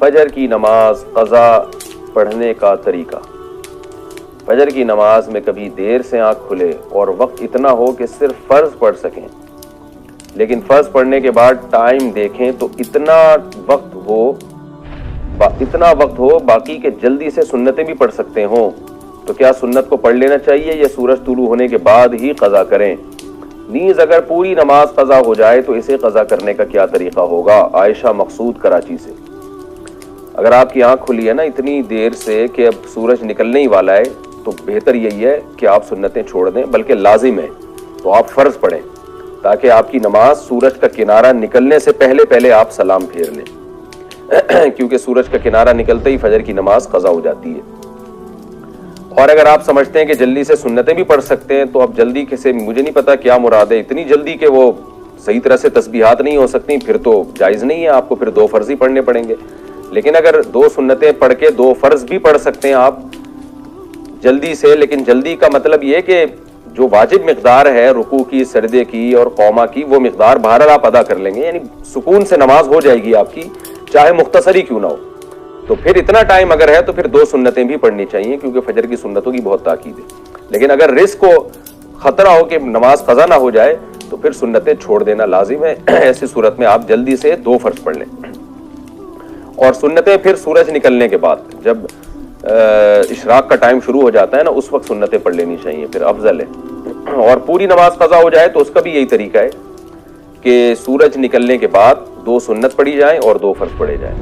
فجر کی نماز قضا پڑھنے کا طریقہ۔ فجر کی نماز میں کبھی دیر سے آنکھ کھلے اور وقت اتنا ہو کہ صرف فرض پڑھ سکیں، لیکن فرض پڑھنے کے بعد ٹائم دیکھیں تو اتنا وقت ہو باقی کہ جلدی سے سنتیں بھی پڑھ سکتے ہوں، تو کیا سنت کو پڑھ لینا چاہیے یا سورج طلوع ہونے کے بعد ہی قضا کریں؟ نیز اگر پوری نماز قضا ہو جائے تو اسے قضا کرنے کا کیا طریقہ ہوگا؟ عائشہ مقصود کراچی سے۔ اگر آپ کی آنکھ کھلی ہے نا اتنی دیر سے کہ اب سورج نکلنے ہی والا ہے، تو بہتر یہی ہے کہ آپ سنتیں چھوڑ دیں، بلکہ لازم ہے تو آپ فرض پڑھیں تاکہ آپ کی نماز سورج کا کنارہ نکلنے سے پہلے آپ سلام پھیر لیں کیونکہ سورج کا کنارہ نکلتے ہی فجر کی نماز قضا ہو جاتی ہے۔ اور اگر آپ سمجھتے ہیں کہ جلدی سے سنتیں بھی پڑھ سکتے ہیں تو اب جلدی سے مجھے نہیں پتا کیا مراد ہے، اتنی جلدی کہ وہ صحیح طرح سے تسبیحات نہیں ہو سکتی، پھر تو جائز نہیں ہے، آپ کو پھر 2 فرض ہی پڑھنے پڑیں گے۔ لیکن اگر 2 سنتیں پڑھ کے 2 فرض بھی پڑھ سکتے ہیں آپ جلدی سے، لیکن جلدی کا مطلب یہ کہ جو واجب مقدار ہے رکوع کی، سجدے کی اور قوما کی، وہ مقدار بہرحال آپ ادا کر لیں گے، یعنی سکون سے نماز ہو جائے گی آپ کی، چاہے مختصر ہی کیوں نہ ہو۔ تو پھر اتنا ٹائم اگر ہے تو پھر 2 سنتیں بھی پڑھنی چاہیے، کیونکہ فجر کی سنتوں کی بہت تاکید ہے۔ لیکن اگر رزق کو خطرہ ہو کہ نماز قضا نہ ہو جائے تو پھر سنتیں چھوڑ دینا لازم ہے۔ ایسی صورت میں آپ جلدی سے 2 فرض پڑھ لیں، اور سنتیں پھر سورج نکلنے کے بعد جب اشراق کا ٹائم شروع ہو جاتا ہے نا، اس وقت سنتیں پڑھ لینی چاہیے، پھر افضل ہے۔ اور پوری نماز قضا ہو جائے تو اس کا بھی یہی طریقہ ہے کہ سورج نکلنے کے بعد 2 سنت پڑھی جائیں اور 2 فرض پڑھے جائیں۔